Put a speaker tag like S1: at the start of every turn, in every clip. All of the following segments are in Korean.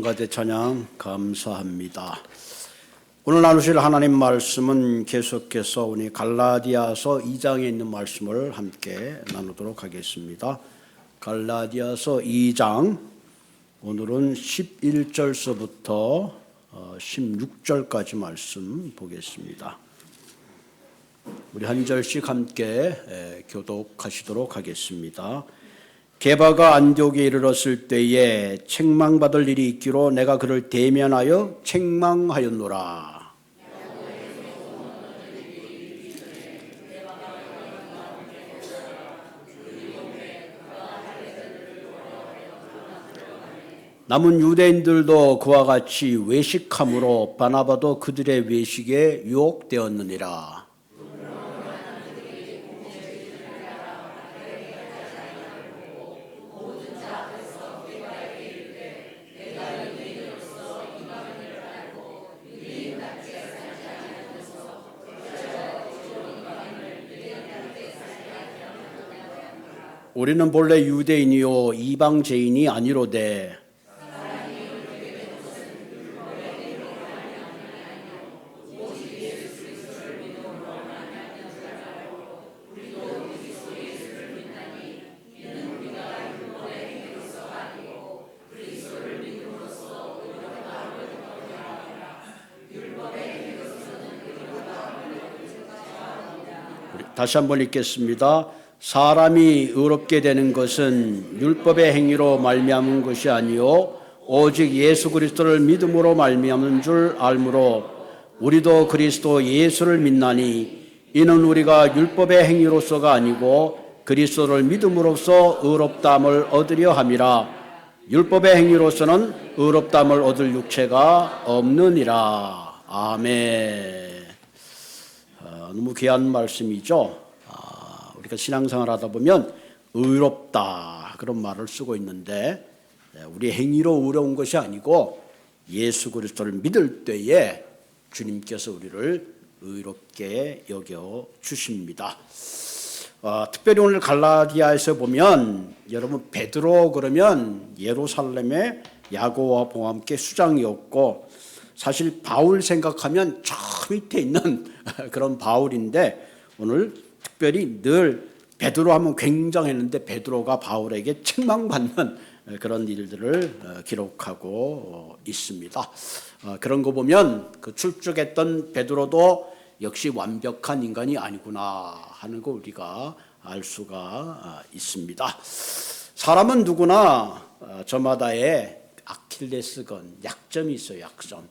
S1: 가대 찬양 감사합니다. 오늘 나누실 하나님 말씀은 계속해서 우리 갈라디아서 2장에 있는 말씀을 함께 나누도록 하겠습니다. 갈라디아서 2장 오늘은 11절서부터 16절까지 말씀 보겠습니다. 우리 한 절씩 함께 교독하시도록 하겠습니다. 게바가 안디옥에 이르렀을 때에 책망받을 일이 있기로 내가 그를 대면하여 책망하였노라. 남은 유대인들도 그와 같이 외식함으로 바나바도 그들의 외식에 유혹되었느니라. 우리는 본래 유대인이요 이방제인이 아니로되 다시 한번 읽겠습니다. 사람이 의롭게 되는 것은 율법의 행위로 말미암은 것이 아니요 오직 예수 그리스도를 믿음으로 말미암은 줄 알므로 우리도 그리스도 예수를 믿나니 이는 우리가 율법의 행위로서가 아니고 그리스도를 믿음으로써 의롭다함을 얻으려 함이라. 율법의 행위로서는 의롭다함을 얻을 육체가 없느니라. 아멘. 너무 귀한 말씀이죠. 우리가 신앙생활 하다 보면 의롭다 그런 말을 쓰고 있는데 우리 행위로 의로운 것이 아니고 예수 그리스도를 믿을 때에 주님께서 우리를 의롭게 여겨 주십니다. 특별히 오늘 갈라디아에서 보면 여러분 베드로 그러면 예루살렘의 야고와 보와 함께 수장이었고 사실 바울 생각하면 저 밑에 있는 그런 바울인데 오늘 특별히 늘 베드로 하면 굉장했는데 베드로가 바울에게 책망받는 그런 일들을 기록하고 있습니다. 그런 거 보면 그 출죽했던 베드로도 역시 완벽한 인간이 아니구나 하는 거 우리가 알 수가 있습니다. 사람은 누구나 저마다의 아킬레스건, 약점이 있어요. 약점.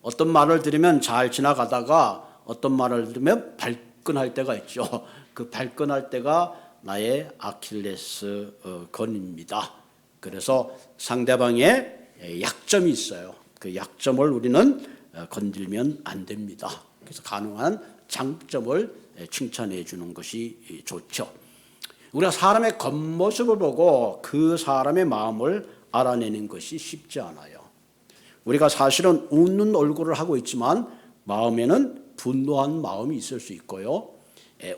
S1: 어떤 말을 들으면 잘 지나가다가 어떤 말을 들으면 발끈할 때가 있죠. 그 발끈할 때가 나의 아킬레스건입니다. 그래서 상대방의 약점이 있어요. 그 약점을 우리는 건들면 안 됩니다. 그래서 가능한 장점을 칭찬해 주는 것이 좋죠. 우리가 사람의 겉모습을 보고 그 사람의 마음을 알아내는 것이 쉽지 않아요. 우리가 사실은 웃는 얼굴을 하고 있지만 마음에는 분노한 마음이 있을 수 있고요.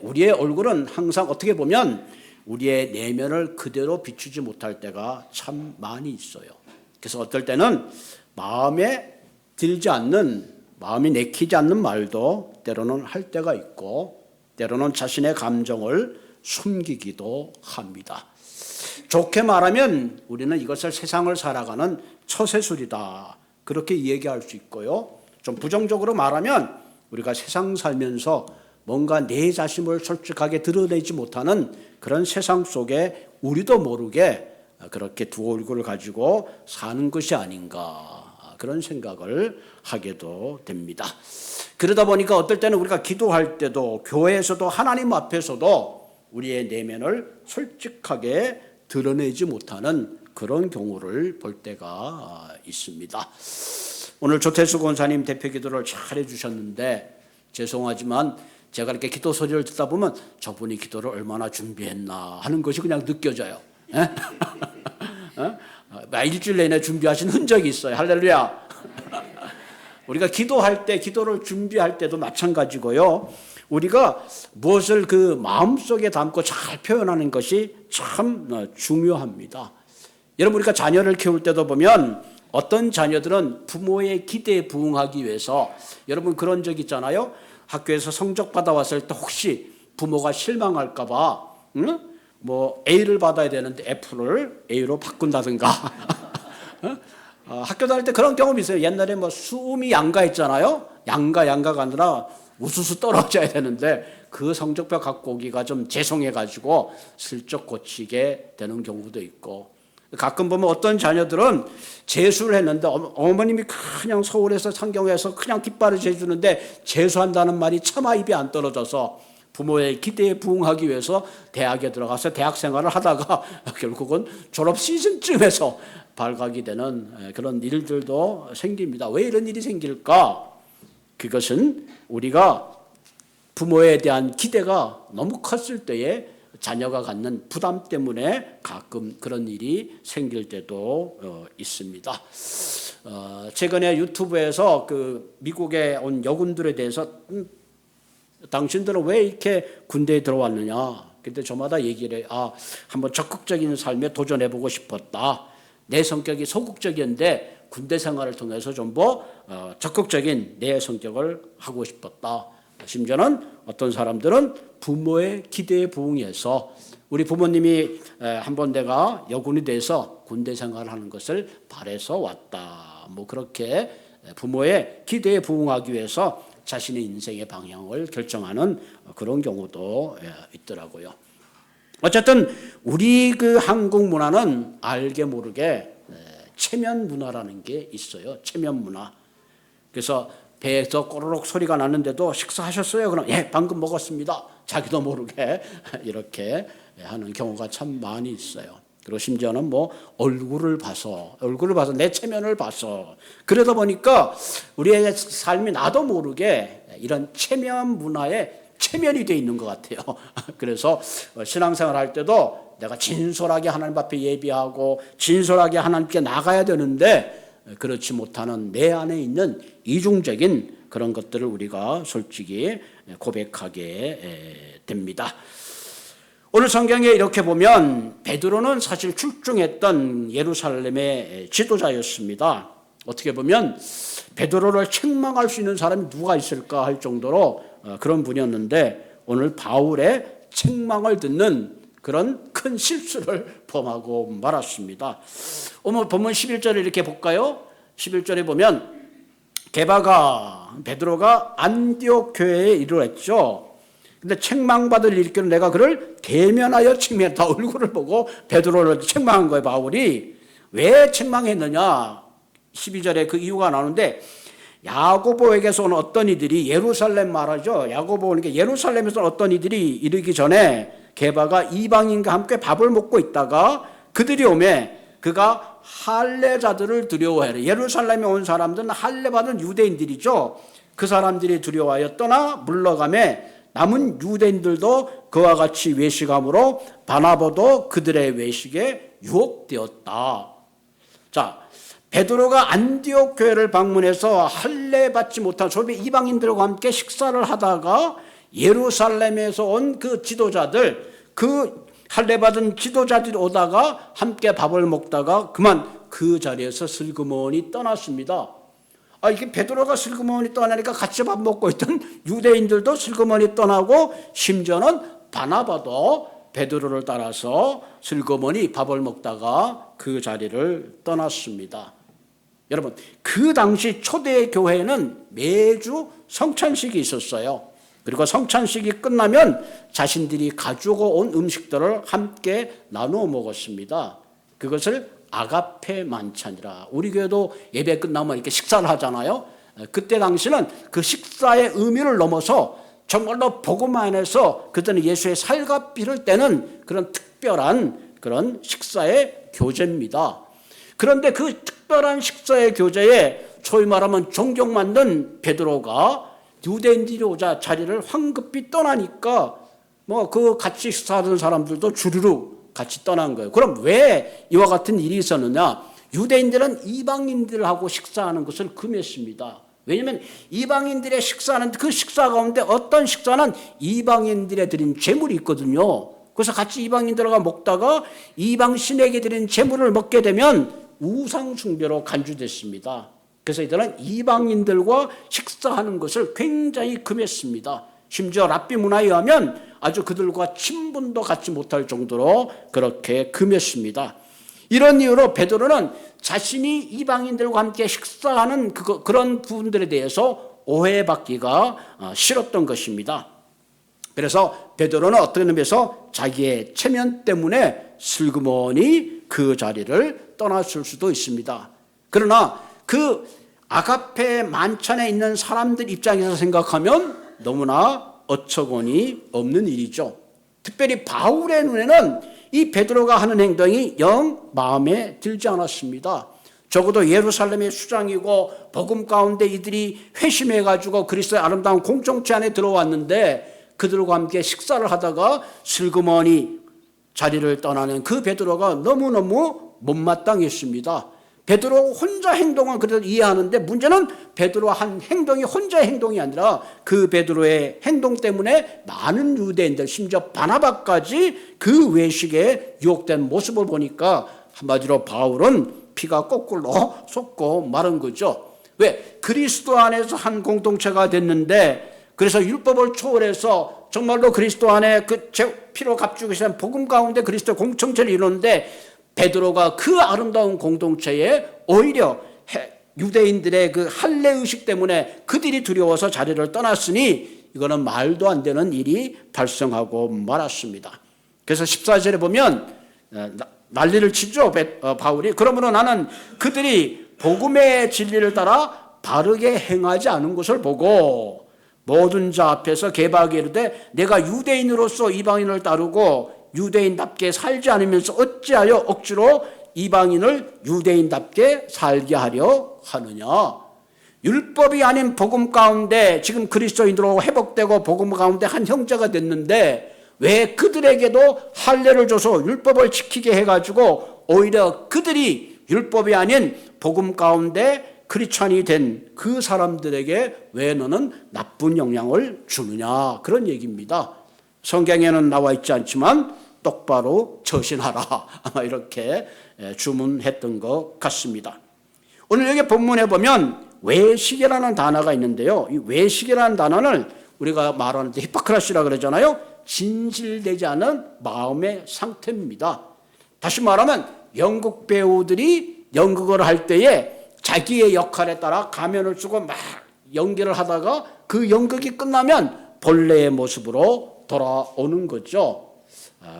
S1: 우리의 얼굴은 항상 어떻게 보면 우리의 내면을 그대로 비추지 못할 때가 참 많이 있어요. 그래서 어떨 때는 마음에 들지 않는, 마음이 내키지 않는 말도 때로는 할 때가 있고 때로는 자신의 감정을 숨기기도 합니다. 좋게 말하면 우리는 이것을 세상을 살아가는 처세술이다. 그렇게 얘기할 수 있고요. 좀 부정적으로 말하면 우리가 세상 살면서 뭔가 내 자신을 솔직하게 드러내지 못하는 그런 세상 속에 우리도 모르게 그렇게 두 얼굴을 가지고 사는 것이 아닌가 그런 생각을 하게도 됩니다. 그러다 보니까 어떨 때는 우리가 기도할 때도 교회에서도 하나님 앞에서도 우리의 내면을 솔직하게 드러내지 못하는 그런 경우를 볼 때가 있습니다. 오늘 조태수 권사님 대표 기도를 잘 해주셨는데 죄송하지만 제가 이렇게 기도 소리를 듣다 보면 저분이 기도를 얼마나 준비했나 하는 것이 그냥 느껴져요. 일주일 내내 준비하신 흔적이 있어요. 할렐루야. 우리가 기도할 때, 기도를 준비할 때도 마찬가지고요. 우리가 무엇을 그 마음속에 담고 잘 표현하는 것이 참 중요합니다. 여러분 우리가 자녀를 키울 때도 보면 어떤 자녀들은 부모의 기대에 부응하기 위해서, 여러분 그런 적 있잖아요. 학교에서 성적 받아왔을 때 혹시 부모가 실망할까 봐 뭐 A를 받아야 되는데 F를 A로 바꾼다든가 학교 다닐 때 그런 경험이 있어요. 옛날에 뭐 수음이 양가했잖아요. 양가가 아니라 우수수 떨어져야 되는데 그 성적표 갖고 오기가 좀 죄송해가지고 슬쩍 고치게 되는 경우도 있고, 가끔 보면 어떤 자녀들은 재수를 했는데 어머님이 그냥 서울에서 상경해서 그냥 깃발을 재주는데 재수한다는 말이 차마 입에 안 떨어져서 부모의 기대에 부응하기 위해서 대학에 들어가서 대학 생활을 하다가 결국은 졸업 시즌쯤에서 발각이 되는 그런 일들도 생깁니다. 왜 이런 일이 생길까? 그것은 우리가 부모에 대한 기대가 너무 컸을 때에 자녀가 갖는 부담 때문에 가끔 그런 일이 생길 때도 있습니다. 최근에 유튜브에서 그 미국에 온 여군들에 대해서 당신들은 왜 이렇게 군대에 들어왔느냐? 근데 저마다 얘기를 해요. 한번 적극적인 삶에 도전해보고 싶었다. 내 성격이 소극적이었는데 군대 생활을 통해서 좀 더 적극적인 내 성격을 하고 싶었다. 심지어는 어떤 사람들은 부모의 기대에 부응해서 우리 부모님이 한번 내가 여군이 돼서 군대 생활을 하는 것을 바라서 왔다. 뭐 그렇게 부모의 기대에 부응하기 위해서 자신의 인생의 방향을 결정하는 그런 경우도 있더라고요. 어쨌든 우리 그 한국 문화는 알게 모르게 체면 문화라는 게 있어요. 체면 문화. 그래서 배에서 꼬르륵 소리가 나는데도 식사하셨어요? 그럼 예, 방금 먹었습니다. 자기도 모르게 이렇게 하는 경우가 참 많이 있어요. 그리고 심지어는 뭐 얼굴을 봐서 내 체면을 봐서, 그러다 보니까 우리의 삶이 나도 모르게 이런 체면 문화에 체면이 돼 있는 것 같아요. 그래서 신앙생활 할 때도 내가 진솔하게 하나님 앞에 예비하고 진솔하게 하나님께 나가야 되는데 그렇지 못하는 내 안에 있는 이중적인 그런 것들을 우리가 솔직히 고백하게 됩니다. 오늘 성경에 이렇게 보면 베드로는 사실 출중했던 예루살렘의 지도자였습니다. 어떻게 보면 베드로를 책망할 수 있는 사람이 누가 있을까 할 정도로 그런 분이었는데 오늘 바울의 책망을 듣는 그런 큰 실수를 범하고 말았습니다. 오늘 본문 11절에 이렇게 볼까요? 11절에 보면 베드로가 안디옥 교회에 이르렀죠. 근데 책망받을 일기로 내가 그를 대면하여 책망했다. 얼굴을 보고 베드로를 책망한 거예요. 바울이 왜 책망했느냐? 12절에 그 이유가 나오는데 야고보에게서 온 어떤 이들이, 예루살렘 말하죠. 야고보에게 예루살렘에서 어떤 이들이 이르기 전에 게바가 이방인과 함께 밥을 먹고 있다가 그들이 오매 그가 할례자들을 두려워해라. 예루살렘에 온 사람들은 할례받은 유대인들이죠. 그 사람들이 두려워하여 떠나 물러가매 남은 유대인들도 그와 같이 외식함으로 바나바도 그들의 외식에 유혹되었다. 자, 베드로가 안디옥 교회를 방문해서 할례 받지 못한 소비 이방인들과 함께 식사를 하다가 예루살렘에서 온 그 지도자들, 그 할례 받은 지도자들이 오다가 함께 밥을 먹다가 그만 그 자리에서 슬그머니 떠났습니다. 이게 베드로가 슬그머니 떠나니까 같이 밥 먹고 있던 유대인들도 슬그머니 떠나고 심지어는 바나바도 베드로를 따라서 슬그머니 밥을 먹다가 그 자리를 떠났습니다. 여러분, 그 당시 초대 교회는 매주 성찬식이 있었어요. 그리고 성찬식이 끝나면 자신들이 가지고 온 음식들을 함께 나누어 먹었습니다. 그것을 아가페 만찬이라, 우리 교회도 예배 끝나면 이렇게 식사를 하잖아요. 그때 당시는 그 식사의 의미를 넘어서 정말로 복음 안에서 그때는 예수의 살갑비를 떼는 그런 특별한 그런 식사의 교제입니다. 그런데 그 특별한 식사의 교제에 소위 말하면 존경 만든 베드로가 유대인들이 오자 자리를 황급히 떠나니까 뭐 그 같이 식사하던 사람들도 주르륵 같이 떠난 거예요. 그럼 왜 이와 같은 일이 있었느냐? 유대인들은 이방인들하고 식사하는 것을 금했습니다. 왜냐하면 이방인들의 식사는 그 식사 가운데 어떤 식사는 이방인들에 드린 제물이 있거든요. 그래서 같이 이방인들과 먹다가 이방 신에게 드린 제물을 먹게 되면 우상 숭배로 간주됐습니다. 그래서 이들은 이방인들과 식사하는 것을 굉장히 금했습니다. 심지어 랍비 문화에 의하면 아주 그들과 친분도 갖지 못할 정도로 그렇게 금했습니다. 이런 이유로 베드로는 자신이 이방인들과 함께 식사하는 그런 부분들에 대해서 오해받기가 싫었던 것입니다. 그래서 베드로는 어떤 의미에서 자기의 체면 때문에 슬그머니 그 자리를 떠났을 수도 있습니다. 그러나 그 아가페 만찬에 있는 사람들 입장에서 생각하면 너무나 어처구니 없는 일이죠. 특별히 바울의 눈에는 이 베드로가 하는 행동이 영 마음에 들지 않았습니다. 적어도 예루살렘의 수장이고 복음 가운데 이들이 회심해가지고 그리스도의 아름다운 공동체 안에 들어왔는데 그들과 함께 식사를 하다가 슬그머니 자리를 떠나는 그 베드로가 너무너무 못마땅했습니다. 베드로 혼자 행동은 그래도 이해하는데 문제는 베드로 한 행동이 혼자의 행동이 아니라 그 베드로의 행동 때문에 많은 유대인들 심지어 바나바까지 그 외식에 유혹된 모습을 보니까 한마디로 바울은 피가 거꾸로 솟고 마른 거죠. 왜? 그리스도 안에서 한 공동체가 됐는데 그래서 율법을 초월해서 정말로 그리스도 안에 그 피로 값주기 위한 복음 가운데 그리스도 공동체를 이루는데 베드로가 그 아름다운 공동체에 오히려 유대인들의 그 할례 의식 때문에 그들이 두려워서 자리를 떠났으니 이거는 말도 안 되는 일이 발생하고 말았습니다. 그래서 14절에 보면 난리를 치죠, 바울이. 그러므로 나는 그들이 복음의 진리를 따라 바르게 행하지 않은 것을 보고 모든 자 앞에서 개박이 이르되 내가 유대인으로서 이방인을 따르고 유대인답게 살지 않으면서 어찌하여 억지로 이방인을 유대인답게 살게 하려 하느냐. 율법이 아닌 복음 가운데 지금 그리스도인으로 회복되고 복음 가운데 한 형제가 됐는데 왜 그들에게도 할례를 줘서 율법을 지키게 해가지고 오히려 그들이 율법이 아닌 복음 가운데 크리스찬이 된 그 사람들에게 왜 너는 나쁜 영향을 주느냐, 그런 얘기입니다. 성경에는 나와 있지 않지만 똑바로 처신하라, 아마 이렇게 주문했던 것 같습니다. 오늘 여기 본문에 보면 외식이라는 단어가 있는데요. 이 외식이라는 단어는 우리가 말하는 데 히포크라시라 그러잖아요. 진실되지 않은 마음의 상태입니다. 다시 말하면 연극 배우들이 연극을 할 때에 자기의 역할에 따라 가면을 쓰고 막 연기를 하다가 그 연극이 끝나면 본래의 모습으로 돌아오는 거죠.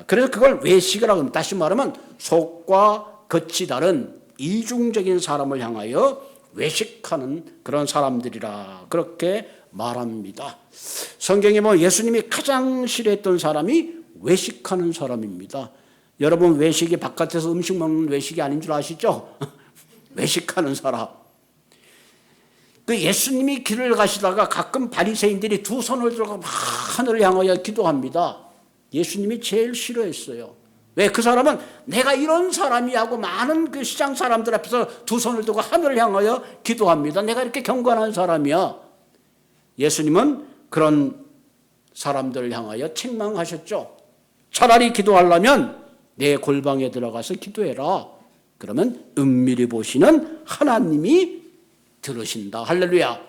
S1: 그래서 그걸 외식이라고 합니다. 다시 말하면 속과 겉이 다른 이중적인 사람을 향하여 외식하는 그런 사람들이라 그렇게 말합니다. 성경에 보면 예수님이 가장 싫어했던 사람이 외식하는 사람입니다. 여러분 외식이 바깥에서 음식 먹는 외식이 아닌 줄 아시죠? 외식하는 사람. 그 예수님이 길을 가시다가 가끔 바리새인들이 두 손을 들고 막 하늘을 향하여 기도합니다. 예수님이 제일 싫어했어요. 왜? 그 사람은 내가 이런 사람이 하고 많은 그 시장 사람들 앞에서 두 손을 들고 하늘을 향하여 기도합니다. 내가 이렇게 경건한 사람이야. 예수님은 그런 사람들을 향하여 책망하셨죠. 차라리 기도하려면 내 골방에 들어가서 기도해라. 그러면 은밀히 보시는 하나님이 들으신다. 할렐루야.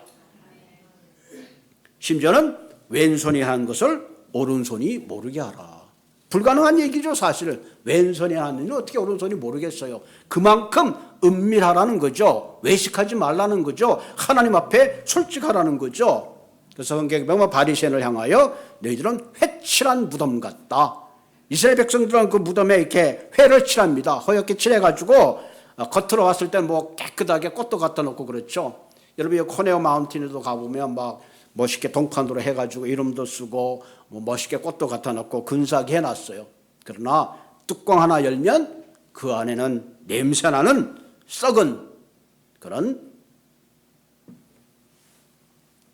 S1: 심지어는 왼손이 한 것을 오른손이 모르게 하라. 불가능한 얘기죠, 사실은. 왼손이 하는 일을 어떻게 오른손이 모르겠어요. 그만큼 은밀하라는 거죠. 외식하지 말라는 거죠. 하나님 앞에 솔직하라는 거죠. 그래서 성경에 보면 바리새인을 향하여 너희들은 회칠한 무덤 같다. 이스라엘 백성들은 그 무덤에 이렇게 회를 칠합니다. 허옇게 칠해가지고 겉으로 왔을 때 뭐 깨끗하게 꽃도 갖다 놓고 그렇죠. 여러분 이 코네오 마운틴에도 가보면 막 멋있게 동판으로 해가지고 이름도 쓰고 뭐 멋있게 꽃도 갖다 놓고 근사하게 해놨어요. 그러나 뚜껑 하나 열면 그 안에는 냄새나는 썩은 그런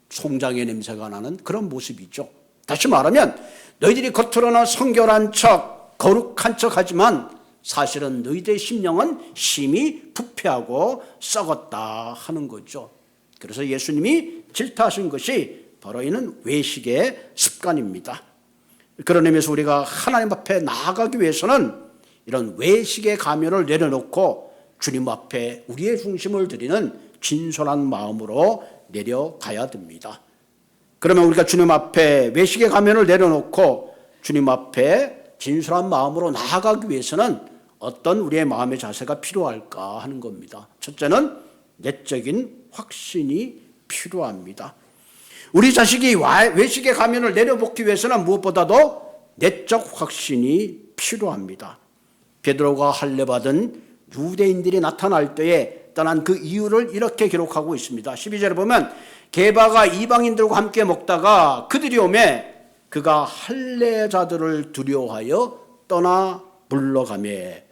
S1: 송장의 냄새가 나는 그런 모습이죠. 다시 말하면 너희들이 겉으로는 성결한 척 거룩한 척 하지만 사실은 너희들의 심령은 심히 부패하고 썩었다 하는 거죠. 그래서 예수님이 질타하신 것이 바로 이는 외식의 습관입니다. 그런 의미에서 우리가 하나님 앞에 나아가기 위해서는 이런 외식의 가면을 내려놓고 주님 앞에 우리의 중심을 드리는 진솔한 마음으로 내려가야 됩니다. 그러면 우리가 주님 앞에 외식의 가면을 내려놓고 주님 앞에 진솔한 마음으로 나아가기 위해서는 어떤 우리의 마음의 자세가 필요할까 하는 겁니다. 첫째는 내적인 확신이 필요합니다. 우리 자식이 외식의 가면을 내려놓기 위해서는 무엇보다도 내적 확신이 필요합니다. 베드로가 할례받은 유대인들이 나타날 때에 떠난 그 이유를 이렇게 기록하고 있습니다. 12절에 보면 게바가 이방인들과 함께 먹다가 그들이 오매 그가 할례자들을 두려워하여 떠나 물러가매.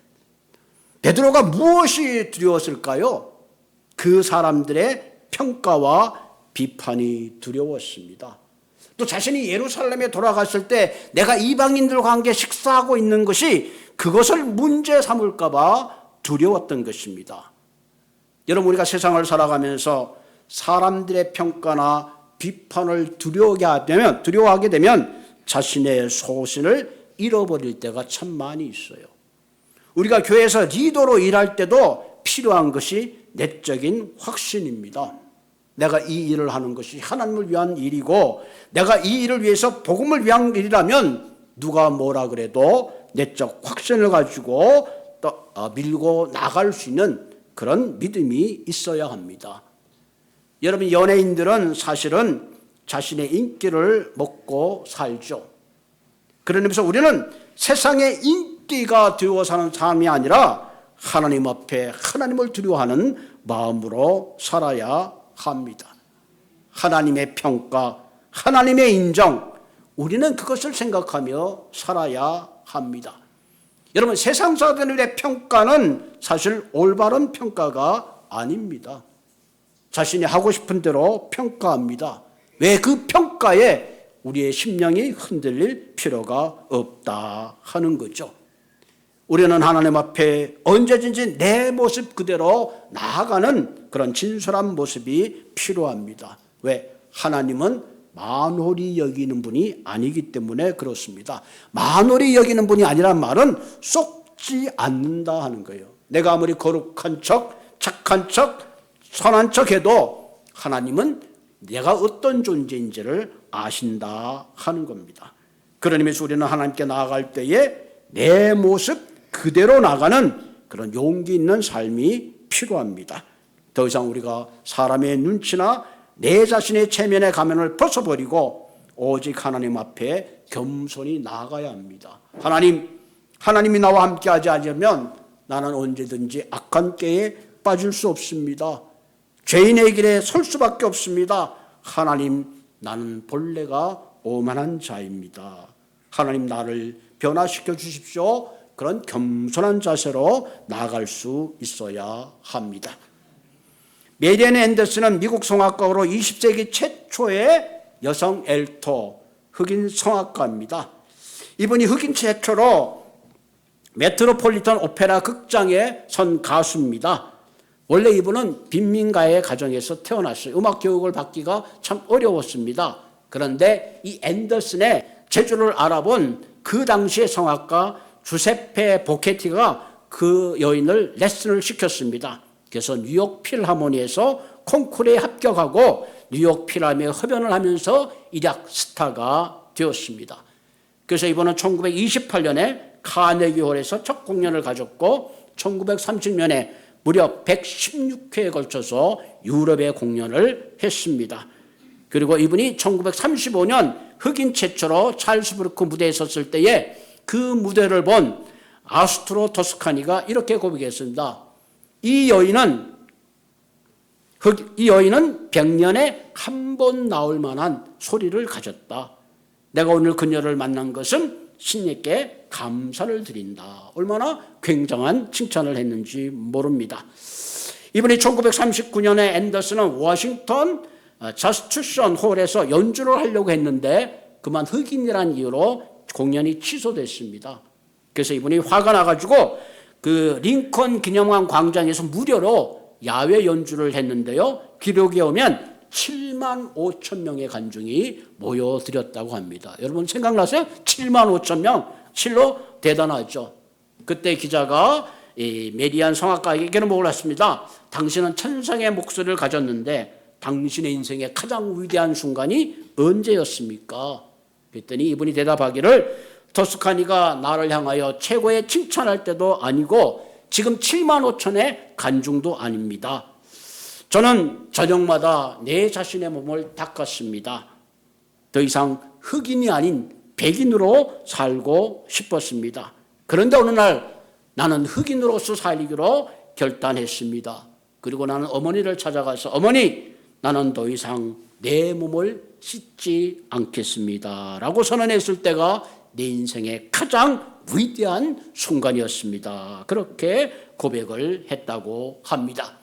S1: 베드로가 무엇이 두려웠을까요? 그 사람들의 평가와 비판이 두려웠습니다. 또 자신이 예루살렘에 돌아갔을 때 내가 이방인들과 함께 식사하고 있는 것이 그것을 문제 삼을까 봐 두려웠던 것입니다. 여러분, 우리가 세상을 살아가면서 사람들의 평가나 비판을 두려워하게 되면 자신의 소신을 잃어버릴 때가 참 많이 있어요. 우리가 교회에서 리더로 일할 때도 필요한 것이 내적인 확신입니다. 내가 이 일을 하는 것이 하나님을 위한 일이고 내가 이 일을 위해서 복음을 위한 일이라면 누가 뭐라 그래도 내적 확신을 가지고 또 밀고 나갈 수 있는 그런 믿음이 있어야 합니다. 여러분, 연예인들은 사실은 자신의 인기를 먹고 살죠. 그런 의미에서 우리는 세상의 인기가 되어 사는 삶이 아니라 하나님 앞에 하나님을 두려워하는 마음으로 살아야 합니다. 하나님의 평가, 하나님의 인정, 우리는 그것을 생각하며 살아야 합니다. 여러분, 세상 사람들의 평가는 사실 올바른 평가가 아닙니다. 자신이 하고 싶은 대로 평가합니다. 왜? 그 평가에 우리의 심령이 흔들릴 필요가 없다 하는 거죠. 우리는 하나님 앞에 언제든지 내 모습 그대로 나아가는 그런 진솔한 모습이 필요합니다. 왜? 하나님은 만홀히 여기는 분이 아니기 때문에 그렇습니다. 만홀히 여기는 분이 아니란 말은 썩지 않는다 하는 거예요. 내가 아무리 거룩한 척, 착한 척, 선한 척 해도 하나님은 내가 어떤 존재인지를 아신다 하는 겁니다. 그런 의미에서 우리는 하나님께 나아갈 때에 내 모습 그대로 나가는 그런 용기 있는 삶이 필요합니다. 더 이상 우리가 사람의 눈치나 내 자신의 체면의 가면을 벗어버리고 오직 하나님 앞에 겸손히 나아가야 합니다. 하나님이 나와 함께 하지 않으면 나는 언제든지 악한 꾀에 빠질 수 없습니다. 죄인의 길에 설 수밖에 없습니다. 하나님, 나는 본래가 오만한 자입니다. 하나님, 나를 변화시켜 주십시오. 그런 겸손한 자세로 나아갈 수 있어야 합니다. 메리앤 앤더슨은 미국 성악가로 20세기 최초의 여성 엘토, 흑인 성악가입니다. 이분이 흑인 최초로 메트로폴리탄 오페라 극장에 선 가수입니다. 원래 이분은 빈민가의 가정에서 태어났어요. 음악 교육을 받기가 참 어려웠습니다. 그런데 이 앤더슨의 재주를 알아본 그 당시의 성악가 주세페 보케티가 그 여인을 레슨을 시켰습니다. 그래서 뉴욕 필하모니에서 콩쿠르에 합격하고 뉴욕 필하모니에 흡연을 하면서 일약 스타가 되었습니다. 그래서 이번은 1928년에 카네기홀에서 첫 공연을 가졌고 1930년에 무려 116회에 걸쳐서 유럽에 공연을 했습니다. 그리고 이분이 1935년 흑인 최초로 찰스 브루크 무대에 섰을 때에 그 무대를 본 아스트로 토스카니가 이렇게 고백했습니다. 이 여인은 100년에 한 번 나올 만한 소리를 가졌다. 내가 오늘 그녀를 만난 것은 신에게 감사를 드린다. 얼마나 굉장한 칭찬을 했는지 모릅니다. 이분이 1939년에 앤더슨은 워싱턴 저스티션 홀에서 연주를 하려고 했는데 그만 흑인이라는 이유로 공연이 취소됐습니다. 그래서 이분이 화가 나가지고 그 링컨 기념관 광장에서 무료로 야외 연주를 했는데요. 기록에 오면 7만 5천 명의 관중이 모여들었다고 합니다. 여러분 생각나세요? 7만 5천 명. 실로 대단하죠. 그때 기자가 이 메리안 성악가에게는 몰랐습니다. 당신은 천상의 목소리를 가졌는데 당신의 인생의 가장 위대한 순간이 언제였습니까? 그랬더니 이분이 대답하기를 토스카니가 나를 향하여 최고의 칭찬할 때도 아니고 지금 7만 5천의 간중도 아닙니다. 저는 저녁마다 내 자신의 몸을 닦았습니다. 더 이상 흑인이 아닌 백인으로 살고 싶었습니다. 그런데 어느 날 나는 흑인으로서 살기로 결단했습니다. 그리고 나는 어머니를 찾아가서 어머니, 나는 더 이상 내 몸을 씻지 않겠습니다 라고 선언했을 때가 내 인생의 가장 위대한 순간이었습니다. 그렇게 고백을 했다고 합니다.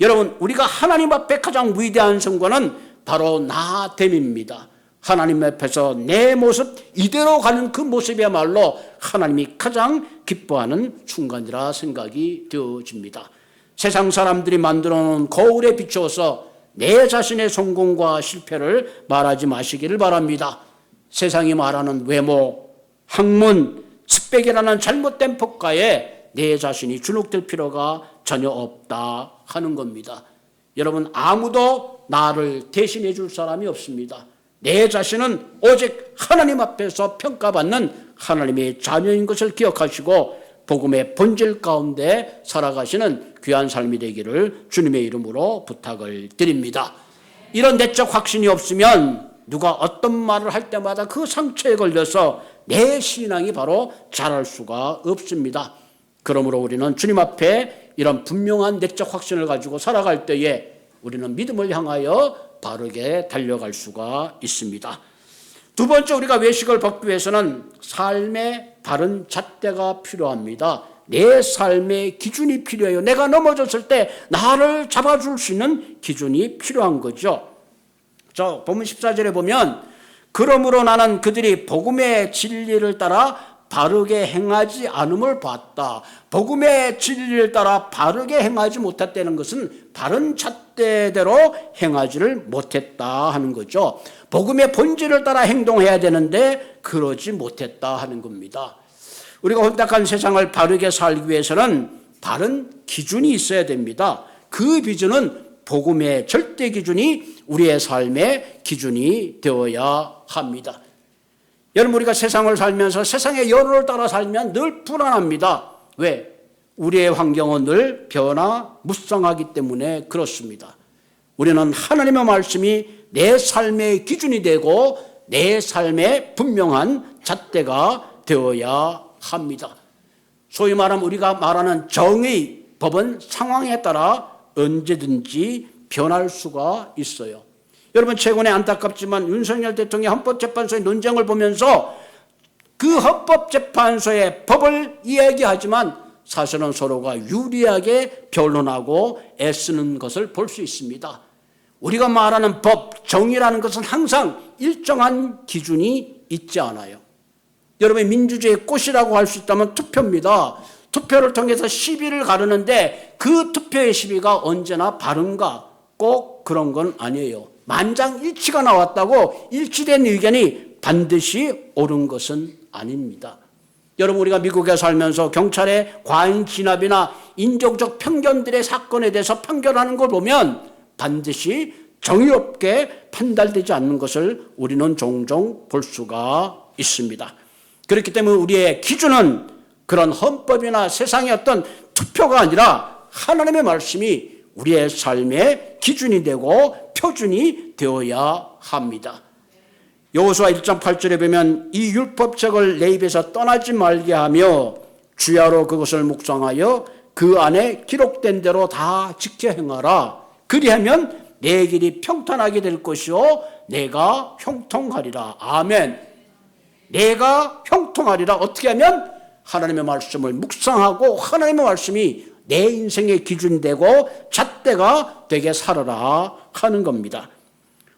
S1: 여러분, 우리가 하나님 앞에 가장 위대한 순간은 바로 나됨입니다. 하나님 앞에서 내 모습 이대로 가는 그 모습이야말로 하나님이 가장 기뻐하는 순간이라 생각이 되어집니다. 세상 사람들이 만들어 놓은 거울에 비추어서 내 자신의 성공과 실패를 말하지 마시기를 바랍니다. 세상이 말하는 외모, 학문, 스펙이라는 잘못된 평가에 내 자신이 주눅들 필요가 전혀 없다 하는 겁니다. 여러분, 아무도 나를 대신해 줄 사람이 없습니다. 내 자신은 오직 하나님 앞에서 평가받는 하나님의 자녀인 것을 기억하시고 복음의 본질 가운데 살아가시는 귀한 삶이 되기를 주님의 이름으로 부탁을 드립니다. 이런 내적 확신이 없으면 누가 어떤 말을 할 때마다 그 상처에 걸려서 내 신앙이 바로 자랄 수가 없습니다. 그러므로 우리는 주님 앞에 이런 분명한 내적 확신을 가지고 살아갈 때에 우리는 믿음을 향하여 바르게 달려갈 수가 있습니다. 두 번째, 우리가 외식을 벗기 위해서는 삶의 바른 잣대가 필요합니다. 내 삶의 기준이 필요해요. 내가 넘어졌을 때 나를 잡아줄 수 있는 기준이 필요한 거죠. 저 본문 14절에 보면 그러므로 나는 그들이 복음의 진리를 따라 바르게 행하지 않음을 봤다. 복음의 진리를 따라 바르게 행하지 못했다는 것은 바른 잣대대로 행하지를 못했다 하는 거죠. 복음의 본질을 따라 행동해야 되는데 그러지 못했다 하는 겁니다. 우리가 혼탁한 세상을 바르게 살기 위해서는 바른 기준이 있어야 됩니다. 그 기준은 복음의 절대 기준이 우리의 삶의 기준이 되어야 합니다. 여러분, 우리가 세상을 살면서 세상의 여론을 따라 살면 늘 불안합니다. 왜? 우리의 환경은 늘 변화무쌍하기 때문에 그렇습니다. 우리는 하나님의 말씀이 내 삶의 기준이 되고 내 삶의 분명한 잣대가 되어야 합니다. 소위 말하면 우리가 말하는 정의, 법은 상황에 따라 언제든지 변할 수가 있어요. 여러분, 최근에 안타깝지만 윤석열 대통령이 헌법재판소의 논쟁을 보면서 그 헌법재판소의 법을 이야기하지만 사실은 서로가 유리하게 변론하고 애쓰는 것을 볼 수 있습니다. 우리가 말하는 법, 정의라는 것은 항상 일정한 기준이 있지 않아요. 여러분, 민주주의의 꽃이라고 할 수 있다면 투표입니다. 투표를 통해서 시비를 가르는데 그 투표의 시비가 언제나 바른가? 꼭 그런 건 아니에요. 만장일치가 나왔다고 일치된 의견이 반드시 옳은 것은 아닙니다. 여러분, 우리가 미국에 살면서 경찰의 과잉 진압이나 인종적 편견들의 사건에 대해서 판결하는 걸 보면 반드시 정의롭게 판단되지 않는 것을 우리는 종종 볼 수가 있습니다. 그렇기 때문에 우리의 기준은 그런 헌법이나 세상의 어떤 투표가 아니라 하나님의 말씀이 우리의 삶의 기준이 되고 표준이 되어야 합니다. 여호수아 1.8절에 보면 이 율법책을 내 입에서 떠나지 말게 하며 주야로 그것을 묵상하여 그 안에 기록된 대로 다 지켜 행하라. 그리하면 내 길이 평탄하게 될 것이요 내가 형통하리라. 아멘. 내가 형통하리라. 어떻게 하면 하나님의 말씀을 묵상하고 하나님의 말씀이 내 인생의 기준이 되고 잣대가 되게 살아라 하는 겁니다.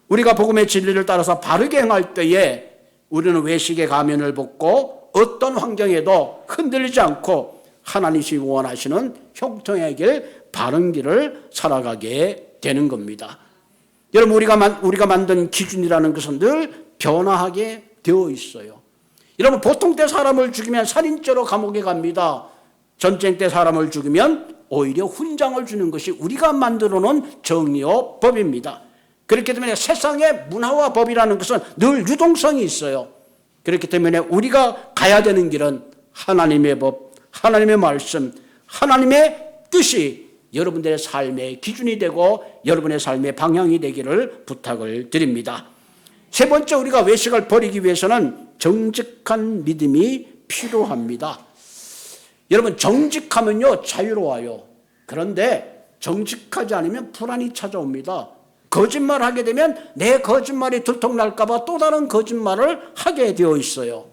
S1: 우리가 복음의 진리를 따라서 바르게 행할 때에 우리는 외식의 가면을 벗고 어떤 환경에도 흔들리지 않고 하나님이 원하시는 형통의 길, 바른 길을 살아가게 되는 겁니다. 여러분, 우리가 만든 기준이라는 것은 늘 변화하게 되어 있어요. 여러분, 보통 때 사람을 죽이면 살인죄로 감옥에 갑니다. 전쟁 때 사람을 죽이면 오히려 훈장을 주는 것이 우리가 만들어 놓은 정의와 법입니다. 그렇기 때문에 세상의 문화와 법이라는 것은 늘 유동성이 있어요. 그렇기 때문에 우리가 가야 되는 길은 하나님의 법, 하나님의 말씀, 하나님의 뜻이 여러분들의 삶의 기준이 되고 여러분의 삶의 방향이 되기를 부탁을 드립니다. 세 번째, 우리가 외식을 버리기 위해서는 정직한 믿음이 필요합니다. 여러분, 정직하면요 자유로워요. 그런데 정직하지 않으면 불안이 찾아옵니다. 거짓말하게 되면 내 거짓말이 들통날까 봐 또 다른 거짓말을 하게 되어 있어요.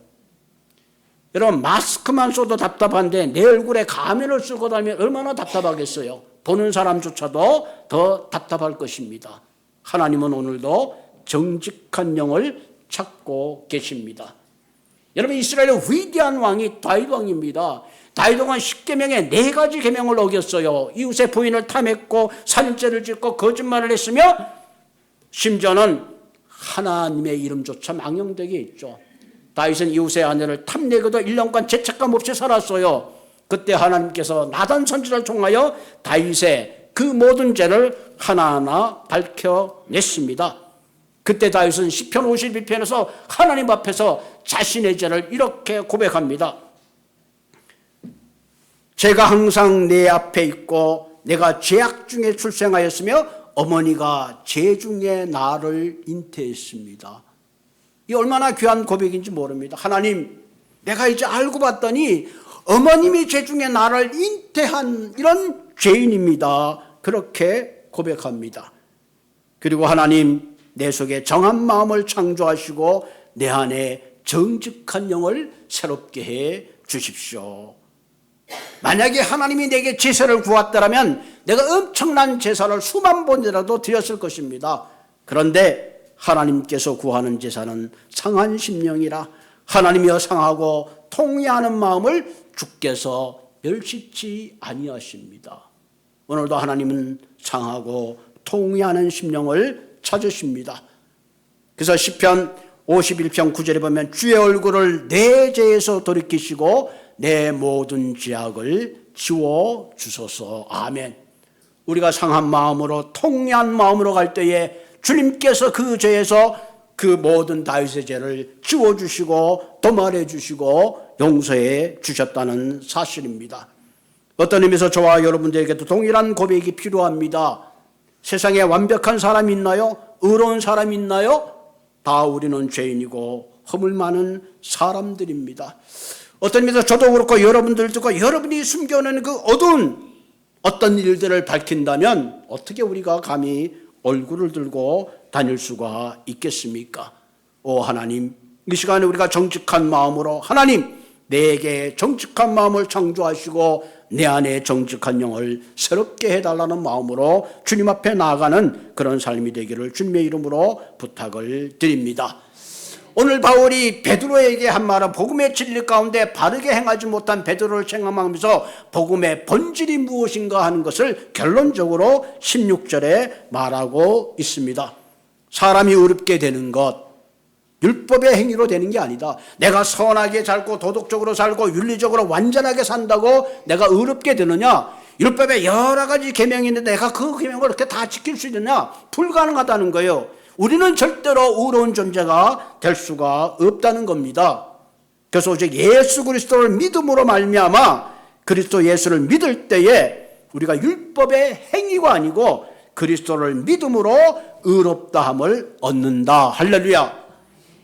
S1: 여러분, 마스크만 써도 답답한데 내 얼굴에 가면을 쓰고 다니면 얼마나 답답하겠어요. 보는 사람조차도 더 답답할 것입니다. 하나님은 오늘도 정직한 영을 찾고 계십니다. 여러분, 이스라엘의 위대한 왕이 다윗 왕입니다. 다윗 왕은 10계명의 4가지 계명을 어겼어요. 이웃의 부인을 탐했고 살인죄를 짓고 거짓말을 했으며 심지어는 하나님의 이름조차 망령되게 했죠. 다윗은 이웃의 아내를 탐내고도 1년간 죄책감 없이 살았어요. 그때 하나님께서 나단 선지자를 통하여 다윗의 그 모든 죄를 하나하나 밝혀냈습니다. 그때 다윗은 시편 52편에서 하나님 앞에서 자신의 죄를 이렇게 고백합니다. 제가 항상 내 앞에 있고 내가 죄악 중에 출생하였으며 어머니가 죄 중에 나를 잉태했습니다. 이 얼마나 귀한 고백인지 모릅니다. 하나님, 내가 이제 알고 봤더니 어머님이 죄 중에 나를 잉태한 이런 죄인입니다. 그렇게 고백합니다. 그리고 하나님, 내 속에 정한 마음을 창조하시고 내 안에 정직한 영을 새롭게 해 주십시오. 만약에 하나님이 내게 제사를 구했더라면 내가 엄청난 제사를 수만 번이라도 드렸을 것입니다. 그런데 하나님께서 구하는 제사는 상한 심령이라 하나님이여 상하고 통회하는 마음을 주께서 멸시치 아니하십니다. 오늘도 하나님은 상하고 통회하는 심령을 찾으십니다. 그래서 시편 51편 9절에 보면 주의 얼굴을 내 죄에서 돌이키시고 내 모든 죄악을 지워 주소서. 아멘. 우리가 상한 마음으로 통회한 마음으로 갈 때에 주님께서 그 죄에서 그 모든 다윗의 죄를 지워주시고 도말해 주시고 용서해 주셨다는 사실입니다. 어떤 의미에서 저와 여러분들에게도 동일한 고백이 필요합니다. 세상에 완벽한 사람이 있나요? 의로운 사람이 있나요? 다 우리는 죄인이고 허물 많은 사람들입니다. 어떤 의미에서 저도 그렇고 여러분들도 그렇고 여러분이 숨겨놓은 그 어두운 어떤 일들을 밝힌다면 어떻게 우리가 감히 얼굴을 들고 다닐 수가 있겠습니까? 오 하나님, 이 시간에 우리가 정직한 마음으로 하나님, 내게 정직한 마음을 창조하시고 내 안에 정직한 영을 새롭게 해달라는 마음으로 주님 앞에 나아가는 그런 삶이 되기를 주님의 이름으로 부탁을 드립니다. 오늘 바울이 베드로에게 한 말은 복음의 진리 가운데 바르게 행하지 못한 베드로를 책망하면서 복음의 본질이 무엇인가 하는 것을 결론적으로 16절에 말하고 있습니다. 사람이 의롭게 되는 것, 율법의 행위로 되는 게 아니다. 내가 선하게 살고 도덕적으로 살고 윤리적으로 완전하게 산다고 내가 의롭게 되느냐? 율법에 여러 가지 계명이 있는데 내가 그 계명을 이렇게 다 지킬 수 있느냐? 불가능하다는 거예요. 우리는 절대로 의로운 존재가 될 수가 없다는 겁니다. 그래서 오직 예수 그리스도를 믿음으로 말미암아 그리스도 예수를 믿을 때에 우리가 율법의 행위가 아니고 그리스도를 믿음으로 의롭다함을 얻는다. 할렐루야.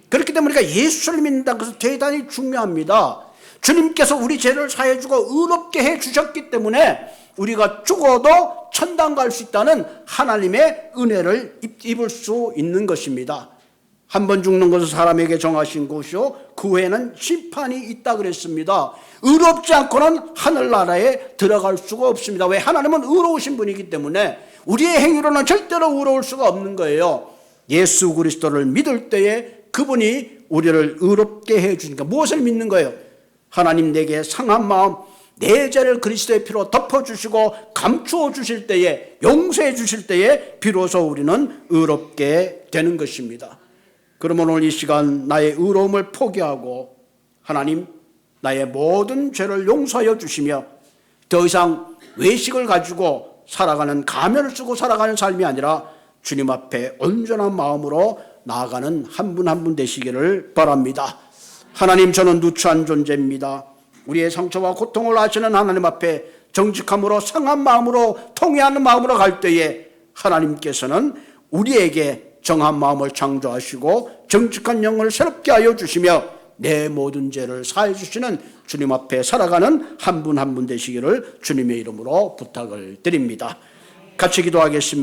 S1: 그렇기 때문에 우리가 예수를 믿는다는 것은 대단히 중요합니다. 주님께서 우리 죄를 사해주고 의롭게 해주셨기 때문에 우리가 죽어도 천당 갈 수 있다는 하나님의 은혜를 입을 수 있는 것입니다. 한 번 죽는 것은 사람에게 정하신 것이요 그 후에는 심판이 있다 그랬습니다. 의롭지 않고는 하늘나라에 들어갈 수가 없습니다. 왜? 하나님은 의로우신 분이기 때문에 우리의 행위로는 절대로 의로울 수가 없는 거예요. 예수 그리스도를 믿을 때에 그분이 우리를 의롭게 해주니까 무엇을 믿는 거예요? 하나님 내게 상한 마음, 내 죄를 그리스도의 피로 덮어주시고 감추어 주실 때에, 용서해 주실 때에 비로소 우리는 의롭게 되는 것입니다. 그러면 오늘 이 시간 나의 의로움을 포기하고 하나님 나의 모든 죄를 용서하여 주시며 더 이상 외식을 가지고 살아가는, 가면을 쓰고 살아가는 삶이 아니라 주님 앞에 온전한 마음으로 나아가는 한 분 한 분 되시기를 바랍니다. 하나님, 저는 누추한 존재입니다. 우리의 상처와 고통을 아시는 하나님 앞에 정직함으로 상한 마음으로 통회하는 마음으로 갈 때에 하나님께서는 우리에게 정한 마음을 창조하시고 정직한 영을 새롭게 하여 주시며 내 모든 죄를 사해 주시는 주님 앞에 살아가는 한 분 한 분 되시기를 주님의 이름으로 부탁을 드립니다. 같이 기도하겠습니다.